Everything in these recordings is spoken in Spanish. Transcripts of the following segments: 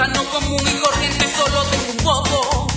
ciudadano común y corriente solo tengo un voto.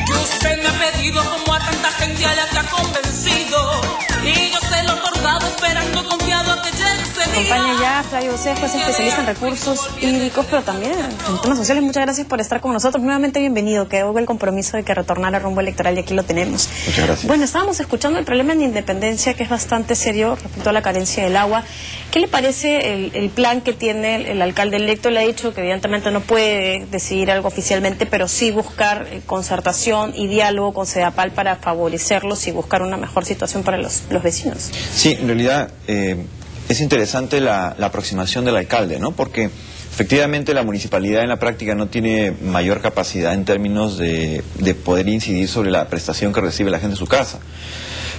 Y usted me ha pedido como a tanta gente a la que ha convencido. Y yo se lo he otorgado esperando confiado a que llegue ese día. Acompaña ya Flavio Cejo, es especialista en recursos hídricos, pero también en temas sociales. Muchas gracias por estar con nosotros. Nuevamente bienvenido. Quedó el compromiso de que retornara rumbo electoral y aquí lo tenemos. Muchas gracias. Bueno, estábamos escuchando el problema en Independencia, que es bastante serio respecto a la carencia del agua. ¿Qué le parece el plan que tiene el alcalde electo? Le ha dicho que evidentemente no puede decidir algo oficialmente, pero sí buscar concertación y diálogo con Sedapal para favorecerlos y buscar una mejor situación para los vecinos. Sí, en realidad es interesante la aproximación del alcalde, ¿no? Porque efectivamente la municipalidad en la práctica no tiene mayor capacidad en términos de poder incidir sobre la prestación que recibe la gente en su casa.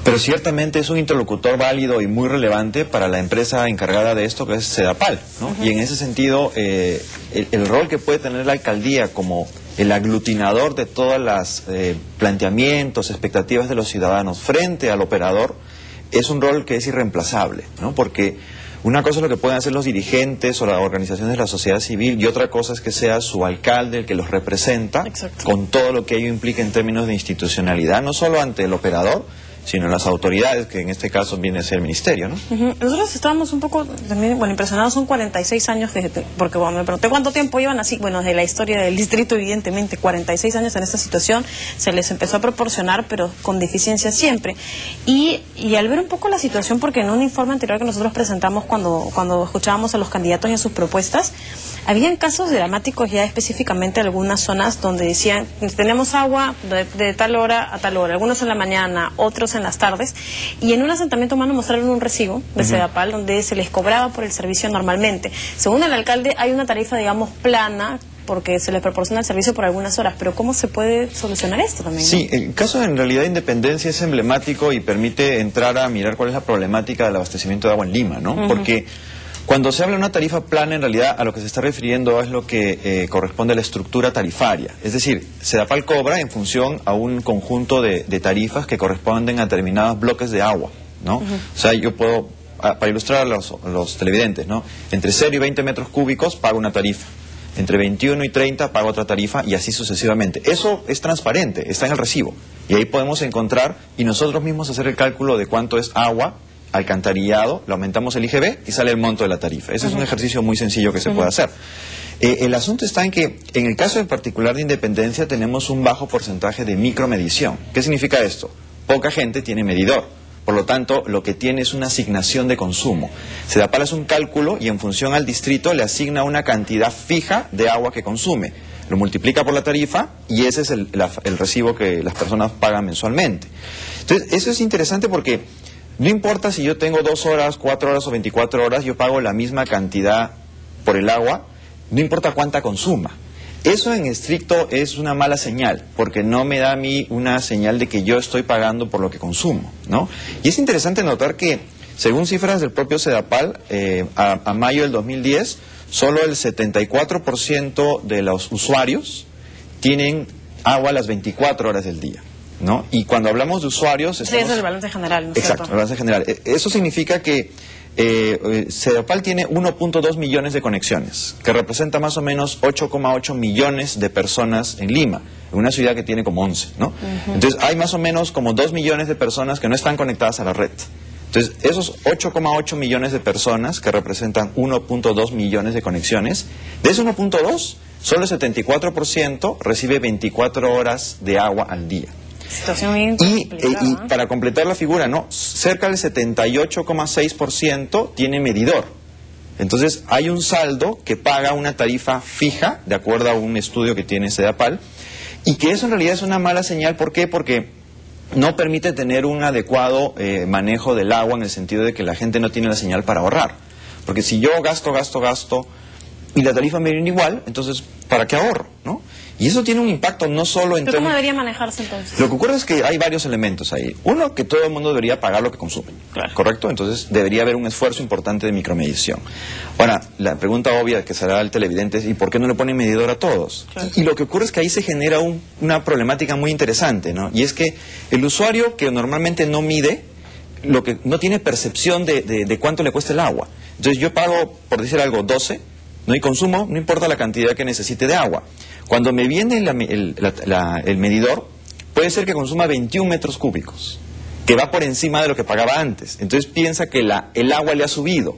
Pero ciertamente es un interlocutor válido y muy relevante para la empresa encargada de esto, que es Sedapal, ¿no? Y en ese sentido, el rol que puede tener la alcaldía como el aglutinador de todas las planteamientos, expectativas de los ciudadanos frente al operador, es un rol que es irreemplazable, ¿no? Porque una cosa es lo que pueden hacer los dirigentes o las organizaciones de la sociedad civil y otra cosa es que sea su alcalde el que los representa. Exacto. Con todo lo que ello implica en términos de institucionalidad, no solo ante el operador, sino las autoridades, que en este caso viene a ser el ministerio, ¿no? Nosotros estábamos un poco también, impresionados. Son 46 años, porque cuando me pregunté cuánto tiempo iban así, desde la historia del distrito, evidentemente, 46 años en esta situación, se les empezó a proporcionar, pero con deficiencia siempre. Y al ver un poco la situación, porque en un informe anterior que nosotros presentamos cuando escuchábamos a los candidatos y a sus propuestas, habían casos dramáticos ya específicamente en algunas zonas donde decían, tenemos agua de tal hora a tal hora, algunos en la mañana, otros en las tardes, y en un asentamiento humano mostraron un recibo de Sedapal donde se les cobraba por el servicio normalmente. Según el alcalde, hay una tarifa, digamos, plana, porque se les proporciona el servicio por algunas horas, pero ¿cómo se puede solucionar esto también? Sí, el caso en realidad de Independencia es emblemático y permite entrar a mirar cuál es la problemática del abastecimiento de agua en Lima, ¿no? Porque cuando se habla de una tarifa plana, en realidad a lo que se está refiriendo es lo que corresponde a la estructura tarifaria. Es decir, Sedapal cobra en función a un conjunto de tarifas que corresponden a determinados bloques de agua, ¿no? O sea, yo puedo, para ilustrar a los televidentes, ¿no? Entre 0 y 20 metros cúbicos pago una tarifa. Entre 21 y 30 pago otra tarifa y así sucesivamente. Eso es transparente, está en el recibo. Y ahí podemos encontrar y nosotros mismos hacer el cálculo de cuánto es agua, alcantarillado, le aumentamos el IGB y sale el monto de la tarifa. Ese es un ejercicio muy sencillo que se puede hacer. El asunto está en que, en el caso en particular de Independencia, tenemos un bajo porcentaje de micromedición. ¿Qué significa esto? Poca gente tiene medidor. Por lo tanto, lo que tiene es una asignación de consumo. Sedapal hace un cálculo y en función al distrito le asigna una cantidad fija de agua que consume. Lo multiplica por la tarifa y ese es el recibo que las personas pagan mensualmente. Entonces, eso es interesante porque no importa si yo tengo 2 horas, 4 horas o 24 horas, yo pago la misma cantidad por el agua, no importa cuánta consuma. Eso en estricto es una mala señal, porque no me da a mí una señal de que yo estoy pagando por lo que consumo, ¿no? Y es interesante notar que, según cifras del propio Sedapal, a mayo del 2010, solo el 74% de los usuarios tienen agua las 24 horas del día, ¿no? Y cuando hablamos de usuarios... Sí, ese es el balance general, ¿no es Exacto, cierto? el balance general. Eso significa que Sedapal tiene 1.2 millones de conexiones, que representa más o menos 8,8 millones de personas en Lima, en una ciudad que tiene como 11, ¿no? Entonces hay más o menos como 2 millones de personas que no están conectadas a la red. Entonces esos 8,8 millones de personas que representan 1.2 millones de conexiones, de ese 1.2, solo el 74% recibe 24 horas de agua al día. Situación bien Y complicada. para completar la figura, ¿no? Cerca del 78,6% tiene medidor. Entonces hay un saldo que paga una tarifa fija, de acuerdo a un estudio que tiene Sedapal, y que eso en realidad es una mala señal. ¿Por qué? Porque no permite tener un adecuado manejo del agua, en el sentido de que la gente no tiene la señal para ahorrar. Porque si yo gasto y la tarifa me viene igual, entonces ¿para qué ahorro? ¿No? Y eso tiene un impacto no solo en ¿Pero cómo términos... debería manejarse entonces? Lo que ocurre es que hay varios elementos ahí. Uno, que todo el mundo debería pagar lo que consume, Claro. ¿correcto? Entonces debería haber un esfuerzo importante de micromedición. Ahora, la pregunta obvia que será el televidente es ¿y por qué no le ponen medidor a todos? Claro. Y lo que ocurre es que ahí se genera una problemática muy interesante, ¿no? Y es que el usuario que normalmente no mide, no tiene percepción de cuánto le cuesta el agua. Entonces yo pago, por decir algo, 12, ¿no? Y consumo, no importa la cantidad que necesite de agua. Cuando me viene el medidor, puede ser que consuma 21 metros cúbicos, que va por encima de lo que pagaba antes. Entonces piensa que el agua le ha subido.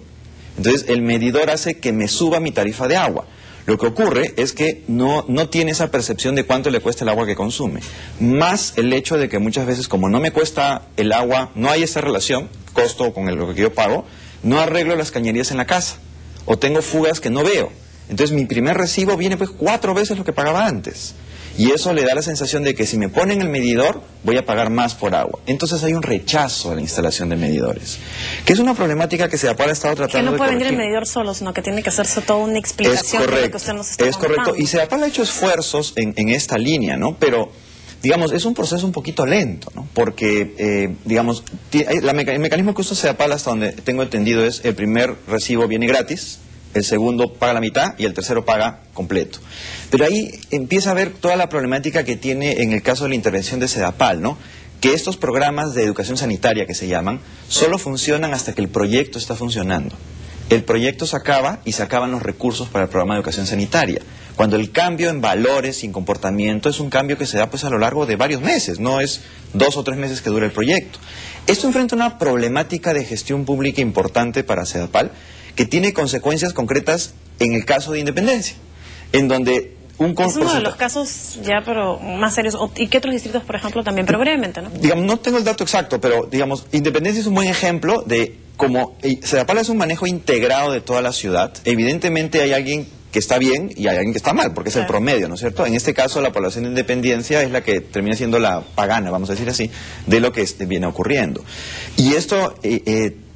Entonces el medidor hace que me suba mi tarifa de agua. Lo que ocurre es que no tiene esa percepción de cuánto le cuesta el agua que consume. Más el hecho de que muchas veces, como no me cuesta el agua, no hay esa relación, costo con lo que yo pago, no arreglo las cañerías en la casa. O tengo fugas que no veo. Entonces mi primer recibo viene pues 4 veces lo que pagaba antes. Y eso le da la sensación de que si me ponen el medidor, voy a pagar más por agua. Entonces hay un rechazo a la instalación de medidores, que es una problemática que SEDAPAL ha estado tratando de corregir. Que no puede venir el medidor solo, sino que tiene que hacerse toda una explicación de lo que usted nos está comentando. Es correcto. Y SEDAPAL ha hecho esfuerzos en esta línea, ¿no? Pero, digamos, es un proceso un poquito lento, ¿no? Porque, digamos, el mecanismo que usa SEDAPAL, hasta donde tengo entendido, es el primer recibo viene gratis, el segundo paga la mitad y el tercero paga completo. Pero ahí empieza a ver toda la problemática que tiene en el caso de la intervención de SEDAPAL, ¿no? Que estos programas de educación sanitaria que se llaman, solo funcionan hasta que el proyecto está funcionando. El proyecto se acaba y se acaban los recursos para el programa de educación sanitaria. Cuando el cambio en valores y en comportamiento es un cambio que se da pues a lo largo de varios meses, no es 2 o 3 meses que dura el proyecto. Esto enfrenta una problemática de gestión pública importante para SEDAPAL, que tiene consecuencias concretas en el caso de Independencia, en donde es uno de los casos ya, pero más serios. ¿Y qué otros distritos, por ejemplo, también? Pero brevemente, ¿no? Digamos, no tengo el dato exacto, pero, digamos, Independencia es un buen ejemplo de cómo SEDAPAL es un manejo integrado de toda la ciudad. Evidentemente hay alguien que está bien y hay alguien que está mal, porque es el promedio, ¿no es cierto? En este caso, la población de Independencia es la que termina siendo la pagana, vamos a decir así, de lo que viene ocurriendo. Y esto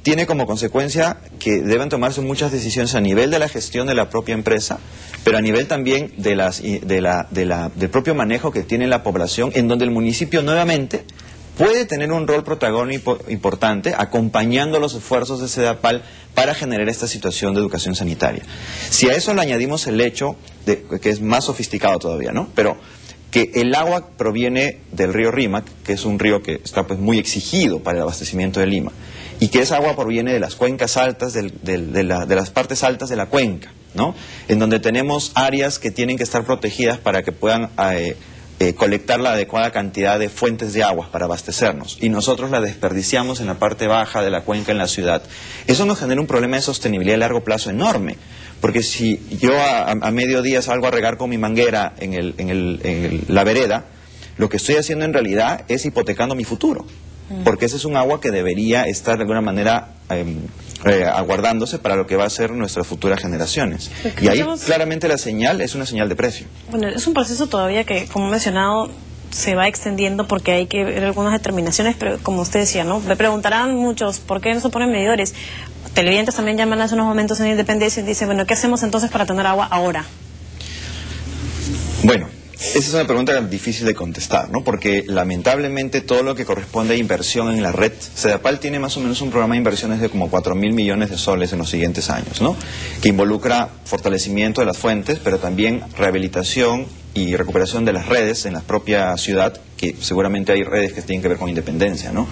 tiene como consecuencia que deben tomarse muchas decisiones a nivel de la gestión de la propia empresa, pero a nivel también del propio manejo que tiene la población, en donde el municipio nuevamente puede tener un rol protagónico importante acompañando los esfuerzos de SEDAPAL para generar esta situación de educación sanitaria. Si a eso le añadimos el hecho de que es más sofisticado todavía, ¿no? Pero que el agua proviene del río Rímac, que es un río que está pues muy exigido para el abastecimiento de Lima, y que esa agua proviene de las cuencas altas, de las partes altas de la cuenca, ¿no? En donde tenemos áreas que tienen que estar protegidas para que puedan colectar la adecuada cantidad de fuentes de agua para abastecernos, y nosotros la desperdiciamos en la parte baja de la cuenca en la ciudad. Eso nos genera un problema de sostenibilidad a largo plazo enorme, porque si yo a mediodía salgo a regar con mi manguera en la vereda, lo que estoy haciendo en realidad es hipotecando mi futuro, porque ese es un agua que debería estar de alguna manera aguardándose para lo que va a ser nuestras futuras generaciones. Y ahí claramente la señal es una señal de precio. Bueno, es un proceso todavía que, como he mencionado, se va extendiendo porque hay que ver algunas determinaciones, pero como usted decía, ¿no? Me preguntarán muchos, ¿por qué no se ponen medidores? Televidentes también llaman hace unos momentos en Independencia y dicen, bueno, ¿qué hacemos entonces para tener agua ahora? Bueno, esa es una pregunta difícil de contestar, ¿no? Porque lamentablemente todo lo que corresponde a inversión en la red, SEDAPAL tiene más o menos un programa de inversiones de como 4.000 millones de soles en los siguientes años, ¿no? Que involucra fortalecimiento de las fuentes, pero también rehabilitación y recuperación de las redes en la propia ciudad, que seguramente hay redes que tienen que ver con Independencia, ¿no?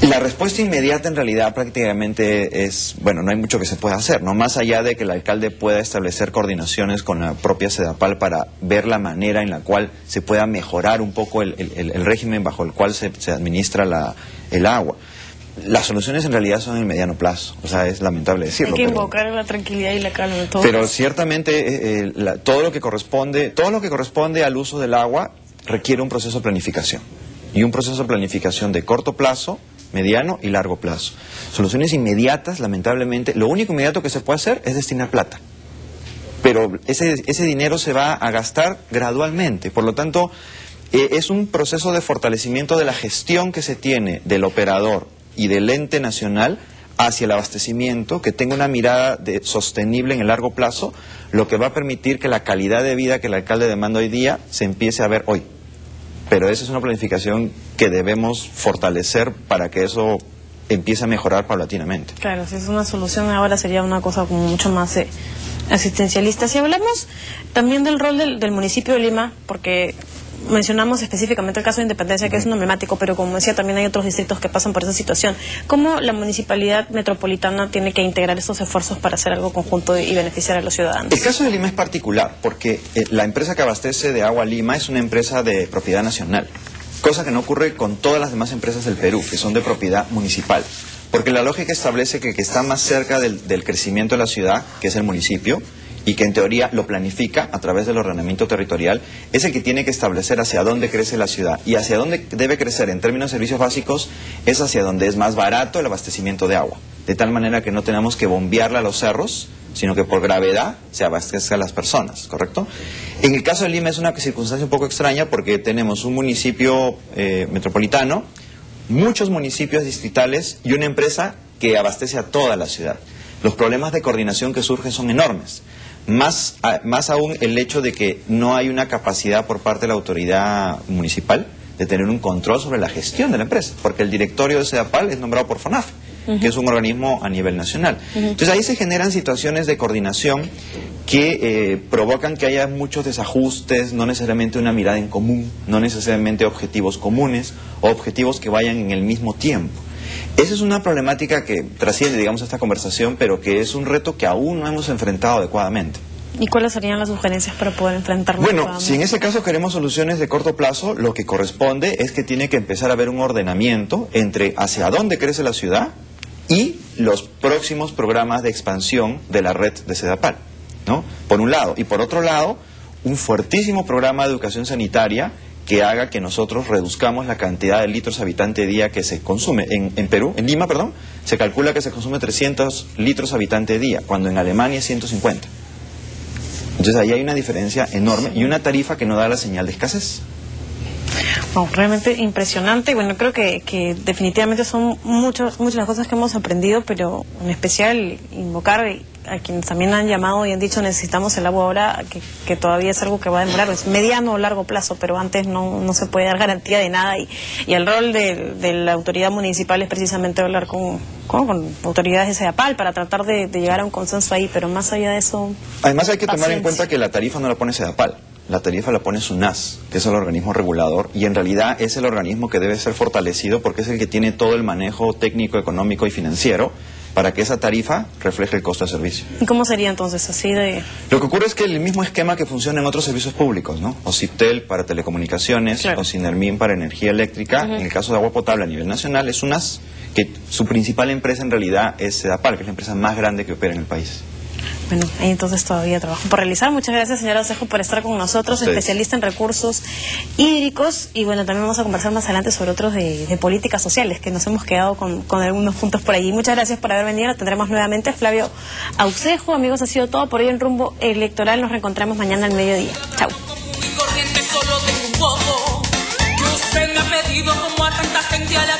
La respuesta inmediata en realidad prácticamente es, bueno, no hay mucho que se pueda hacer, ¿no? Más allá de que el alcalde pueda establecer coordinaciones con la propia SEDAPAL para ver la manera en la cual se pueda mejorar un poco el régimen bajo el cual se administra el agua. Las soluciones en realidad son en el mediano plazo, o sea, es lamentable decirlo. Hay que invocar la tranquilidad y la calma de todos. Pero ciertamente todo lo que corresponde al uso del agua requiere un proceso de planificación. Y un proceso de planificación de corto plazo, mediano y largo plazo. Soluciones inmediatas, lamentablemente, lo único inmediato que se puede hacer es destinar plata. Pero ese dinero se va a gastar gradualmente. Por lo tanto, es un proceso de fortalecimiento de la gestión que se tiene del operador y del ente nacional hacia el abastecimiento, que tenga una mirada sostenible en el largo plazo, lo que va a permitir que la calidad de vida que el alcalde demanda hoy día se empiece a ver hoy. Pero esa es una planificación que debemos fortalecer para que eso empiece a mejorar paulatinamente. Claro, si es una solución ahora sería una cosa como mucho más asistencialista. Si hablamos también del rol del municipio de Lima, porque mencionamos específicamente el caso de Independencia, que es un emblemático, pero como decía, también hay otros distritos que pasan por esa situación. ¿Cómo la municipalidad metropolitana tiene que integrar estos esfuerzos para hacer algo conjunto y beneficiar a los ciudadanos? El caso de Lima es particular, porque la empresa que abastece de agua a Lima es una empresa de propiedad nacional, cosa que no ocurre con todas las demás empresas del Perú, que son de propiedad municipal. Porque la lógica establece que el que está más cerca del crecimiento de la ciudad, que es el municipio, y que en teoría lo planifica a través del ordenamiento territorial, es el que tiene que establecer hacia dónde crece la ciudad. Y hacia dónde debe crecer en términos de servicios básicos es hacia donde es más barato el abastecimiento de agua. De tal manera que no tenemos que bombearla a los cerros, sino que por gravedad se abastezca a las personas, ¿correcto? En el caso de Lima es una circunstancia un poco extraña porque tenemos un municipio metropolitano, muchos municipios distritales y una empresa que abastece a toda la ciudad. Los problemas de coordinación que surgen son enormes. Más aún el hecho de que no hay una capacidad por parte de la autoridad municipal de tener un control sobre la gestión de la empresa, porque el directorio de SEDAPAL es nombrado por FONAFE, que es un organismo a nivel nacional. Entonces ahí se generan situaciones de coordinación que provocan que haya muchos desajustes, no necesariamente una mirada en común, no necesariamente objetivos comunes o objetivos que vayan en el mismo tiempo. Esa es una problemática que trasciende, digamos, esta conversación, pero que es un reto que aún no hemos enfrentado adecuadamente. ¿Y cuáles serían las sugerencias para poder enfrentarlo? Bueno, si en ese caso queremos soluciones de corto plazo, lo que corresponde es que tiene que empezar a haber un ordenamiento entre hacia dónde crece la ciudad y los próximos programas de expansión de la red de SEDAPAL, ¿no? Por un lado. Y por otro lado, un fuertísimo programa de educación sanitaria que haga que nosotros reduzcamos la cantidad de litros habitante día que se consume. En Lima, se calcula que se consume 300 litros habitante día, cuando en Alemania es 150. Entonces ahí hay una diferencia enorme y una tarifa que no da la señal de escasez. Wow, realmente impresionante. Bueno, creo que definitivamente son muchas las cosas que hemos aprendido, pero en especial invocar a quienes también han llamado y han dicho necesitamos el agua ahora, que todavía es algo que va a demorar, es mediano o largo plazo, pero antes no se puede dar garantía de nada y el rol de la autoridad municipal es precisamente hablar con autoridades de SEDAPAL para tratar de llegar a un consenso ahí, pero más allá de eso... Además hay que tomar en cuenta que la tarifa no la pone SEDAPAL. La tarifa la pone SUNAS, que es el organismo regulador, y en realidad es el organismo que debe ser fortalecido porque es el que tiene todo el manejo técnico, económico y financiero para que esa tarifa refleje el costo de servicio. ¿Y cómo sería entonces así de...? Lo que ocurre es que el mismo esquema que funciona en otros servicios públicos, ¿no? OCIPTEL para telecomunicaciones, claro, o SINERMIN para energía eléctrica, en el caso de agua potable a nivel nacional es SUNAS, que su principal empresa en realidad es SEDAPAL, que es la empresa más grande que opera en el país. Bueno, ahí entonces todavía trabajo por realizar. Muchas gracias, señora Osejo, por estar con nosotros, especialista en recursos hídricos. Y bueno, también vamos a conversar más adelante sobre otros de políticas sociales, que nos hemos quedado con algunos puntos por allí. Muchas gracias por haber venido. Lo tendremos nuevamente. Flavio Aucejo, amigos, ha sido todo por hoy en Rumbo Electoral. Nos reencontramos mañana al mediodía. Chau. Usted me ha pedido como a tanta gente a la